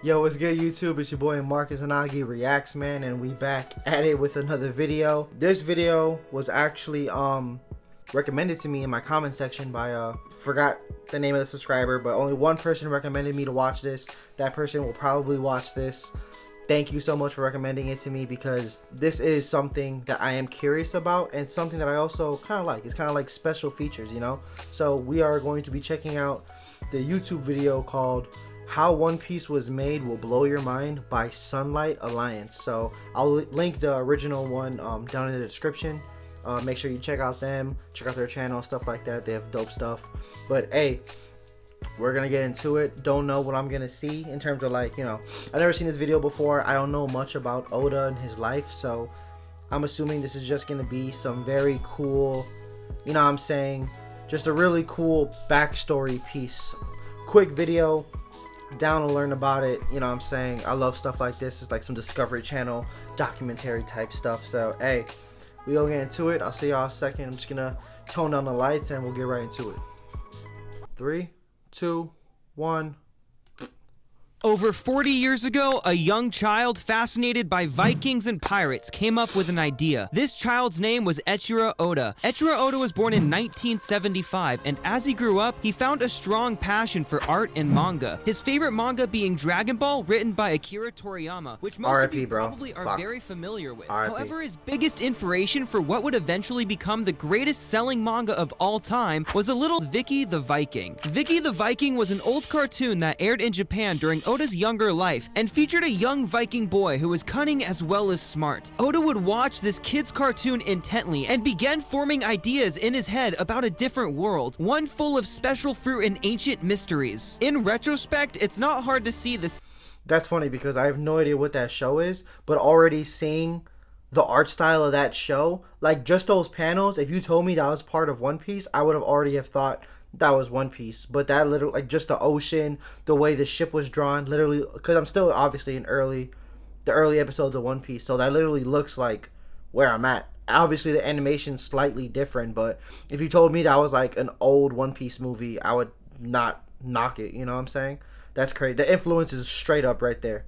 Yo, what's good YouTube? It's your boy Marcus Anagi Reacts, man, and we back at it with another video. This video was actually recommended to me in my comment section by forgot the name of the subscriber, but only one person recommended me to watch this. That person will probably watch this. Thank you so much for recommending it to me, because this is something that I am curious about and something that I also kind of like. It's kind of like special features, you know? So we are going to be checking out the YouTube video called How One Piece Was Made Will Blow Your Mind by Sunlight Alliance. So I'll link the original one down in the description. Make sure you check out them, check out their channel, stuff like that. They have dope stuff. But hey, we're gonna get into it. Don't know what I'm gonna see in terms of, like, you know, I've never seen this video before. I don't know much about Oda and his life, so I'm assuming this is just gonna be some very cool, you know what I'm saying, just a really cool backstory piece. Quick video, down to learn about it, you know what I'm saying. I love stuff like this. It's like some Discovery Channel documentary type stuff. So hey, we gonna get into it. I'll see y'all in a second. I'm just gonna tone down the lights and we'll get right into it. 3, 2, 1. Over 40 years ago, a young child fascinated by Vikings and pirates came up with an idea. This child's name was Eiichiro Oda. Eiichiro Oda was born in 1975, and as he grew up, he found a strong passion for art and manga. His favorite manga being Dragon Ball, written by Akira Toriyama, which most of you probably are very familiar with. However, his biggest inspiration for what would eventually become the greatest selling manga of all time was a little Vicky the Viking. Vicky the Viking was an old cartoon that aired in Japan during Oda's younger life and featured a young Viking boy who was cunning as well as smart. Oda would watch this kid's cartoon intently and began forming ideas in his head about a different world, one full of special fruit and ancient mysteries. In retrospect, it's not hard to see this. That's funny because I have no idea what that show is, but already seeing the art style of that show, like just those panels, if you told me that was part of One Piece, I would have already have thought that was One Piece. But that little, like, just the ocean, the way the ship was drawn, literally, because I'm still obviously in the early episodes of One Piece, so that literally looks like where I'm at. Obviously the animation's slightly different, but if you told me that was like an old One Piece movie, I would not knock it, you know what I'm saying? That's crazy. The influence is straight up right there.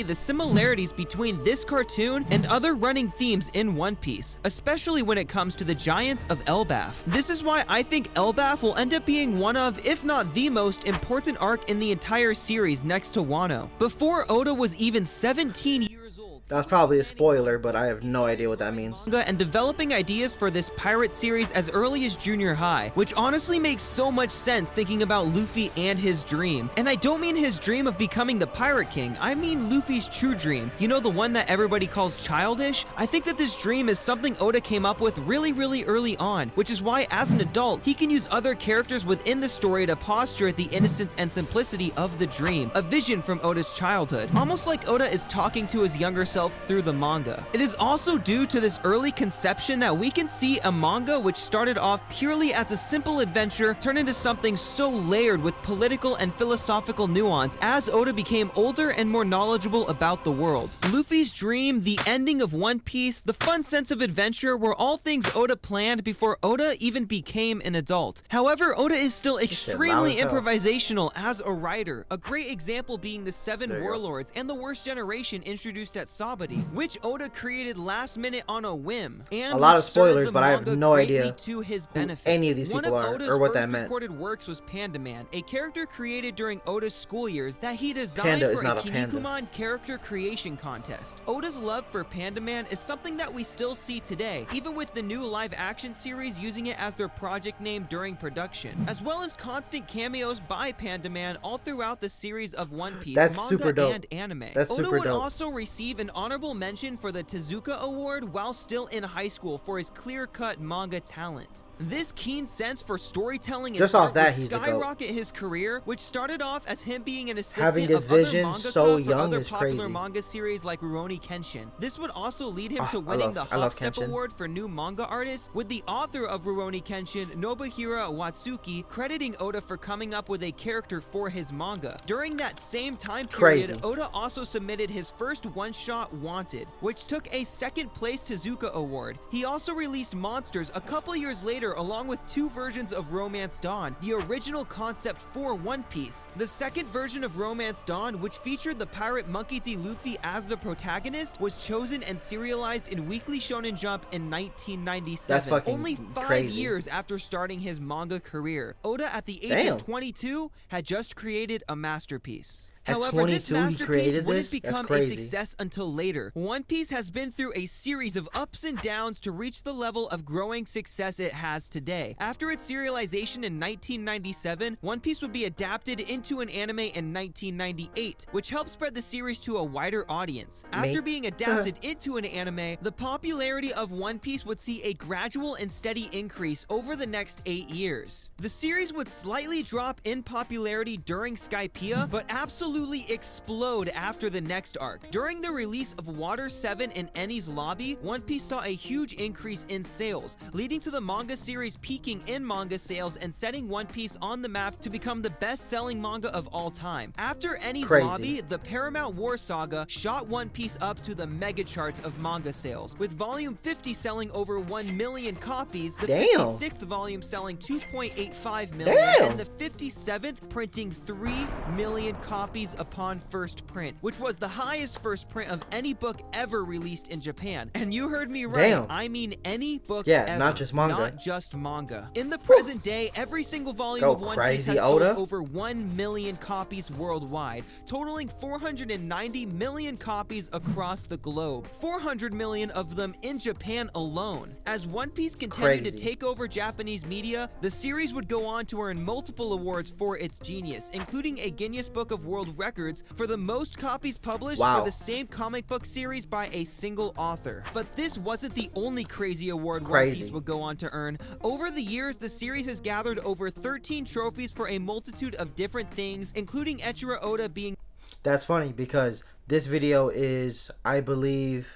The similarities between this cartoon and other running themes in One Piece, especially when it comes to the giants of Elbaf. This is why I think Elbaf will end up being one of, if not the most important arc in the entire series next to Wano. Before Oda was even 17 years old, that's probably a spoiler, but I have no idea what that means. And developing ideas for this pirate series as early as junior high, which honestly makes so much sense thinking about Luffy and his dream. And I don't mean his dream of becoming the Pirate King, I mean Luffy's true dream. You know, the one that everybody calls childish? I think that this dream is something Oda came up with really early on, which is why as an adult, he can use other characters within the story to posture at the innocence and simplicity of the dream, a vision from Oda's childhood. Almost like Oda is talking to his younger self through the manga. It is also due to this early conception that we can see a manga which started off purely as a simple adventure turn into something so layered with political and philosophical nuance as Oda became older and more knowledgeable about the world. Luffy's dream, the ending of One Piece, the fun sense of adventure were all things Oda planned before Oda even became an adult. However, Oda is still extremely improvisational as a writer, a great example being the Seven Warlords and the Worst Generation introduced at Sabati, which Oda created last minute on a whim. And a lot of spoilers, but I have no idea to his benefit. Who any of these people are or what that meant. One of Oda's first recorded works was Panda Man, a character created during Oda's school years that he designed for a Kinnikuman character creation contest. Oda's love for Panda Man is something that we still see today, even with the new live-action series using it as their project name during production, as well as constant cameos by Panda Man all throughout the series of One Piece, manga and anime. Oda would also receive an honorable mention for the Tezuka Award while still in high school for his clear-cut manga talent. This keen sense for storytelling and art would skyrocket his career, which started off as him being an assistant of other mangaka for other popular manga series like Rurouni Kenshin. This would also lead him to winning the Hopstep Award for New Manga Artist, with the author of Rurouni Kenshin, Nobuhira Watsuki, crediting Oda for coming up with a character for his manga. During that same time period, Oda also submitted his first one-shot Wanted, which took a second place Tezuka Award. He also released Monsters a couple years later creator along with 2 versions of Romance Dawn, the original concept for One Piece. The second version of Romance Dawn, which featured the pirate Monkey D. Luffy as the protagonist, was chosen and serialized in Weekly Shonen Jump in 1997, only 5 years after starting his manga career. Oda, at the age of 22, had just created a masterpiece. However, this masterpiece wouldn't become a success until later. One Piece has been through a series of ups and downs to reach the level of growing success it has today. After its serialization in 1997, One Piece would be adapted into an anime in 1998, which helped spread the series to a wider audience. After being adapted into an anime, the popularity of One Piece would see a gradual and steady increase over the next 8 years. The series would slightly drop in popularity during Skypiea, but absolutely explode after the next arc. During the release of Water 7 and Enies Lobby, One Piece saw a huge increase in sales, leading to the manga series peaking in manga sales and setting One Piece on the map to become the best-selling manga of all time. After Enies Lobby, the Paramount War Saga shot One Piece up to the mega charts of manga sales, with Volume 50 selling over 1 million copies, the 56th volume selling 2.85 million, and the 57th printing 3 million copies upon first print, which was the highest first print of any book ever released in Japan. And you heard me right, I mean any book ever, not just manga. not just manga. In the present day, every single volume of One Piece has sold over 1 million copies worldwide, totaling 490 million copies across the globe, 400 million of them in Japan alone. As One Piece continued to take over Japanese media, the series would go on to earn multiple awards for its genius, including a Guinness Book of World Records for the most copies published for the same comic book series by a single author. But this wasn't the only crazy award One Piece would go on to earn. Over the years, the series has gathered over 13 trophies for a multitude of different things, including Eiichiro Oda being... That's funny because this video is, I believe...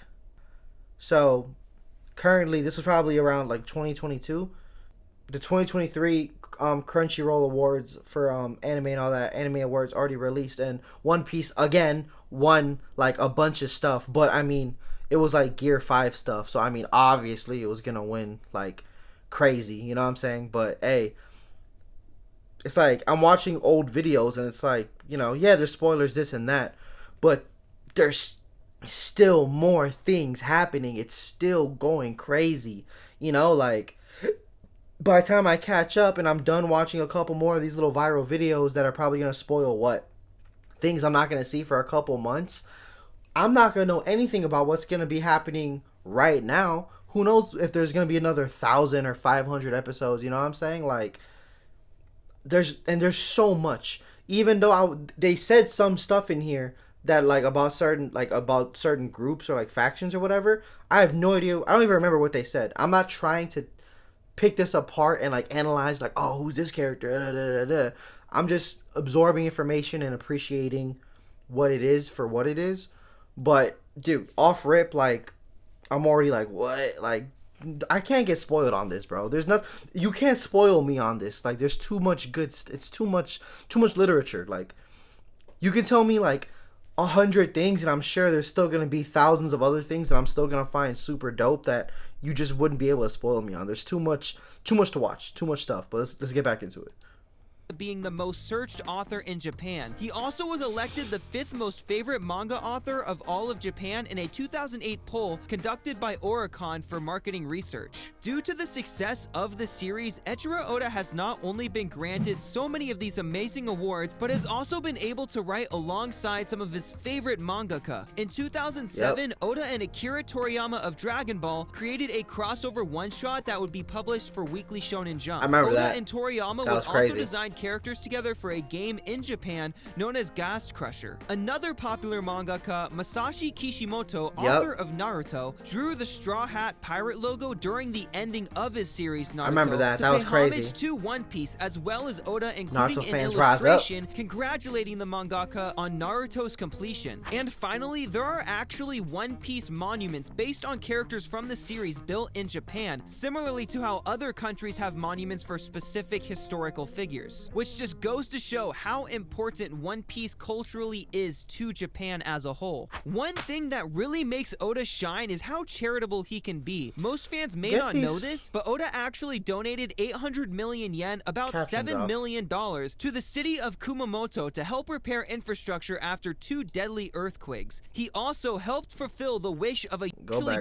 So, currently, this was probably around like 2022. The 2023 Crunchyroll Awards for anime and all that, anime awards already released, and One Piece again won like a bunch of stuff, but I mean it was like Gear 5 stuff, so I mean obviously it was gonna win like crazy, you know what I'm saying? But hey, it's like I'm watching old videos and it's like, you know, yeah, there's spoilers, this and that, but there's still more things happening. It's still going crazy, you know, like by the time I catch up and I'm done watching a couple more of these little viral videos that are probably going to spoil what? Things I'm not going to see for a couple months. I'm not going to know anything about what's going to be happening right now. Who knows if there's going to be another 1,000 or 500 episodes, you know what I'm saying? Like, there's so much. Even though they said some stuff in here that about certain groups or like factions or whatever. I have no idea. I don't even remember what they said. I'm not trying to pick this apart and like analyze like, oh, who's this character? Da, da, da, da. I'm just absorbing information and appreciating what it is for what it is. But dude, off rip, like I'm already like, what? Like I can't get spoiled on this, bro. There's not, you can't spoil me on this. Like there's too much good. It's too much literature. Like you can tell me like 100 things, and I'm sure there's still gonna be thousands of other things that I'm still gonna find super dope that you just wouldn't be able to spoil me on. There's too much to watch, too much stuff. But let's get back into it. Being the most searched author in Japan. He also was elected the 5th most favorite manga author of all of Japan in a 2008 poll conducted by Oricon for marketing research. Due to the success of the series, Eiichiro Oda has not only been granted so many of these amazing awards, but has also been able to write alongside some of his favorite mangaka. In 2007, Oda and Akira Toriyama of Dragon Ball created a crossover one-shot that would be published for Weekly Shonen Jump. I remember Oda that. and Toriyama would also design characters together for a game in Japan known as Ghast Crusher. Another popular mangaka, Masashi Kishimoto, author of Naruto, drew the Straw Hat pirate logo during the ending of his series Naruto. I remember that. To that was pay crazy. homage to One Piece, as well as Oda including Naruto an fans rise up. illustration congratulating the mangaka on Naruto's completion. And finally, there are actually One Piece monuments based on characters from the series built in Japan, similarly to how other countries have monuments for specific historical figures. which just goes to show how important One Piece culturally is to Japan as a whole. One thing that really makes Oda shine is how charitable he can be. Most fans may not know this, but Oda actually donated 800 million yen, about $7 million, to the city of Kumamoto to help repair infrastructure after 2 deadly earthquakes. He also helped fulfill the wish of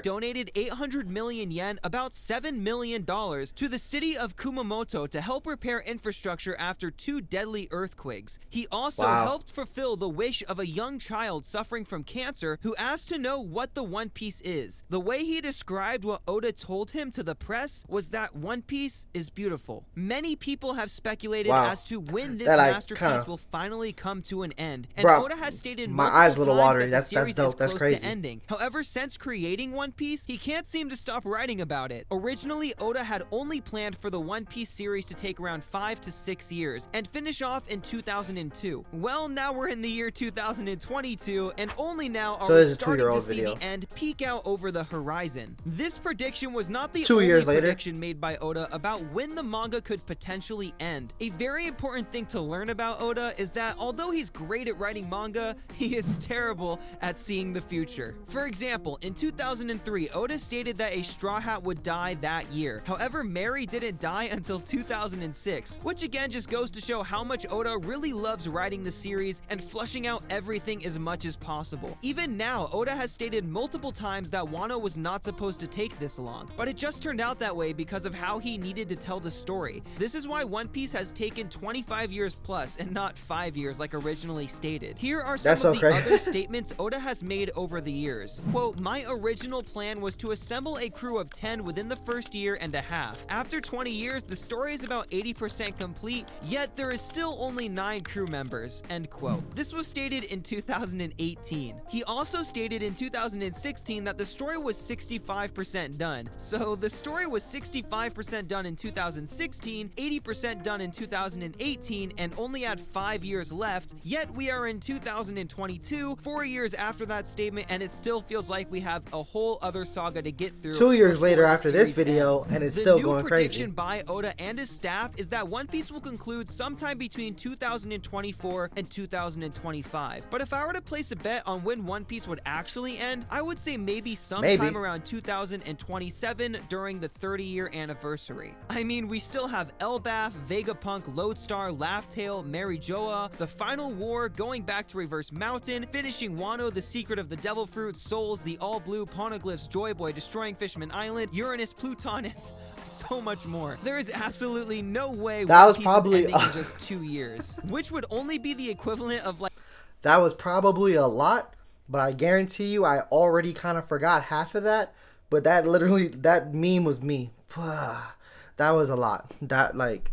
donated 800 million yen, about $7 million, to the city of Kumamoto to help repair infrastructure after 2 deadly earthquakes. He also helped fulfill the wish of a young child suffering from cancer who asked to know what the One Piece is. The way he described what Oda told him to the press was that One Piece is beautiful. Many people have speculated as to when this masterpiece will finally come to an end, and Oda has stated multiple times that the series is close to ending. However, since creating One Piece, he can't seem to stop writing about it. Originally, Oda had only planned for the One Piece series to take around 5 to 6 years and finish off in 2002. Well, now we're in the year 2022, and only now are we starting to see the end peek out over the horizon. This prediction was not the only prediction made by Oda about when the manga could potentially end. A very important thing to learn about Oda is that although he's great at writing manga, he is terrible at seeing the future. For example, in 2003, Oda stated that a Straw Hat would die that year. However, Mary didn't die until 2006, which again just goes to show how much Oda really loves writing the series and flushing out everything as much as possible. Even now, Oda has stated multiple times that Wano was not supposed to take this long, but it just turned out that way because of how he needed to tell the story. This is why One Piece has taken 25 years plus and not 5 years like originally stated. Here are some of the other statements Oda has made over the years. Quote, "My original plan was to assemble a crew of 10 within the first year and a half. After 20 years, the story is about 80% complete, yet there is still only 9 crew members." End quote. This was stated in 2018. He also stated in 2016 that the story was 65% done. So the story was 65% done in 2016, 80% done in 2018, and only had 5 years left, yet we are in 2022, 4 years after that statement, and it still feels like we have a whole other saga to get through. 2 years later after this video, and it's still going crazy. The new prediction by Oda and his staff is that One Piece will conclude sometime between 2024 and 2025. But if I were to place a bet on when One Piece would actually end, I would say maybe sometime around 2027 during the 30-year anniversary. I mean, we still have Elbaf, Vegapunk, Lodestar, Laugh-Tale, Mary Joa, the Final War, going back to Reverse Mountain, finishing Wano, the Secret of the Devil Fruit, Souls, the All Blue, Poneglyphs, Joy Boy, destroying Fisherman Island, Uranus, Pluton, and so much more. There is absolutely no way One Piece is ending in just 2 years, which would only be the equivalent of like... That was probably a lot, but I guarantee you I already kind of forgot half of that, but that literally, that meme was me. That was a lot. That, like,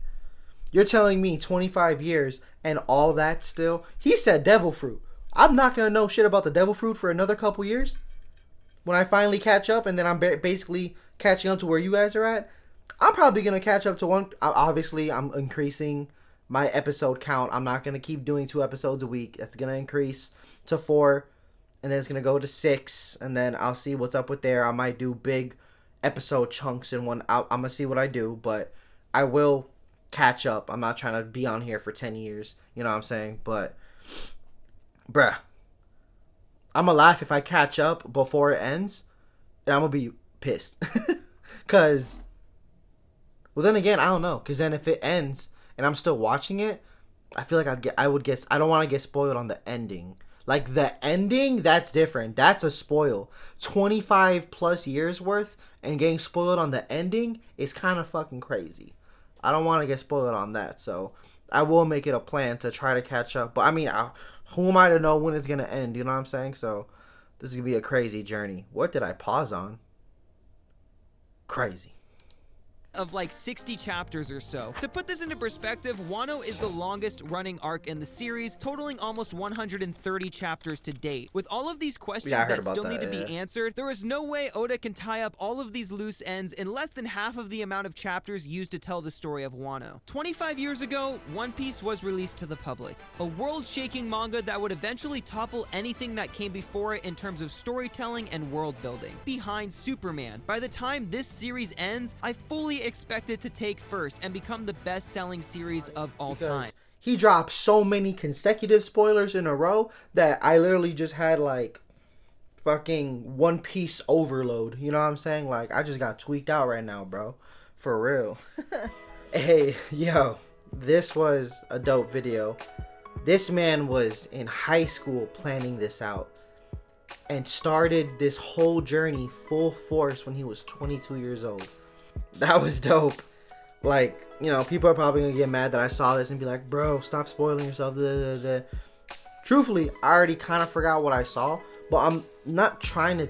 you're telling me 25 years and all that still? He said devil fruit. I'm not going to know shit about the devil fruit for another couple years? When I finally catch up and then I'm basically catching up to where you guys are at, I'm probably going to catch up to one. Obviously, I'm increasing my episode count. I'm not going to keep doing 2 episodes a week. That's going to increase to 4, and then it's going to go to 6, and then I'll see what's up with there. I might do big episode chunks in one. I'm going to see what I do, but I will catch up. I'm not trying to be on here for 10 years. You know what I'm saying? But, bruh, I'm going to laugh if I catch up before it ends, and I'm going to be pissed. Because, well, then again, I don't know. Because then if it ends and I'm still watching it, I feel like I don't want to get spoiled on the ending. Like, the ending, that's different. That's a spoil. 25 plus years worth and getting spoiled on the ending is kind of fucking crazy. I don't want to get spoiled on that. So, I will make it a plan to try to catch up. But, I mean, who am I to know when it's going to end? You know what I'm saying? So, this is going to be a crazy journey. What did I pause on? Crazy. Of like 60 chapters or so. To put this into perspective, Wano is the longest running arc in the series, totaling almost 130 chapters to date. With all of these questions that still need to be answered, there is no way Oda can tie up all of these loose ends in less than half of the amount of chapters used to tell the story of Wano. 25 years ago, One Piece was released to the public. A world-shaking manga that would eventually topple anything that came before it in terms of storytelling and world building. Behind Superman. By the time this series ends, I fully expect it to take first and become the best-selling series of all time. He dropped so many consecutive spoilers in a row that I literally just had like fucking One Piece overload. You know what I'm saying? Like, I just got tweaked out right now, bro. For real. Hey, yo, this was a dope video. This man was in high school planning this out and started this whole journey full force when he was 22 years old. That was dope. Like, you know, people are probably gonna get mad that I saw this and be like, bro, stop spoiling yourself. Truthfully, I already kind of forgot what I saw, but I'm not trying to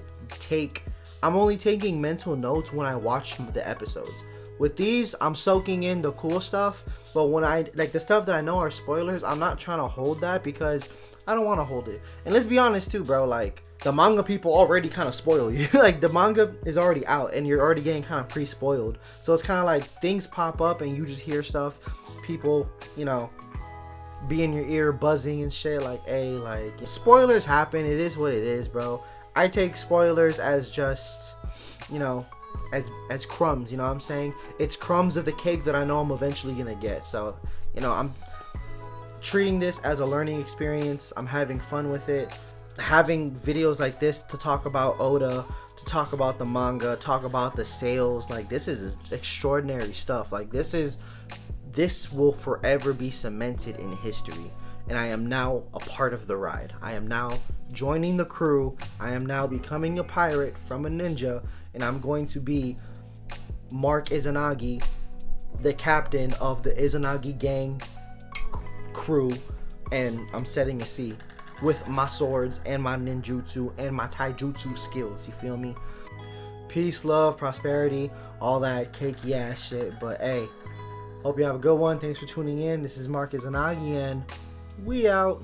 I'm only taking mental notes when I watch the episodes. With these, I'm soaking in the cool stuff, but when like the stuff that I know are spoilers, I'm not trying to hold that because I don't want to hold it. And let's be honest too, bro, like the manga people already kind of spoil you. Like the manga is already out and you're already getting kind of pre-spoiled. So it's kind of like things pop up and you just hear stuff, people, you know, be in your ear buzzing and shit like, hey, like spoilers happen. It is what it is, bro. I take spoilers as just, you know, as crumbs, you know what I'm saying? It's crumbs of the cake that I know I'm eventually gonna get. So, you know, I'm treating this as a learning experience. I'm having fun with it. Having videos like this to talk about Oda, to talk about the manga, talk about the sales, like this is extraordinary stuff. Like this will forever be cemented in history. And I am now a part of the ride. I am now joining the crew. I am now becoming a pirate from a ninja, and I'm going to be Mark Izanagi, the captain of the Izanagi gang crew, and I'm setting a sea with my swords and my ninjutsu and my taijutsu skills. You feel me? Peace, love, prosperity, all that cakey ass shit. But hey, hope you have a good one. Thanks for tuning in. This is Mark Izanagi, and we out.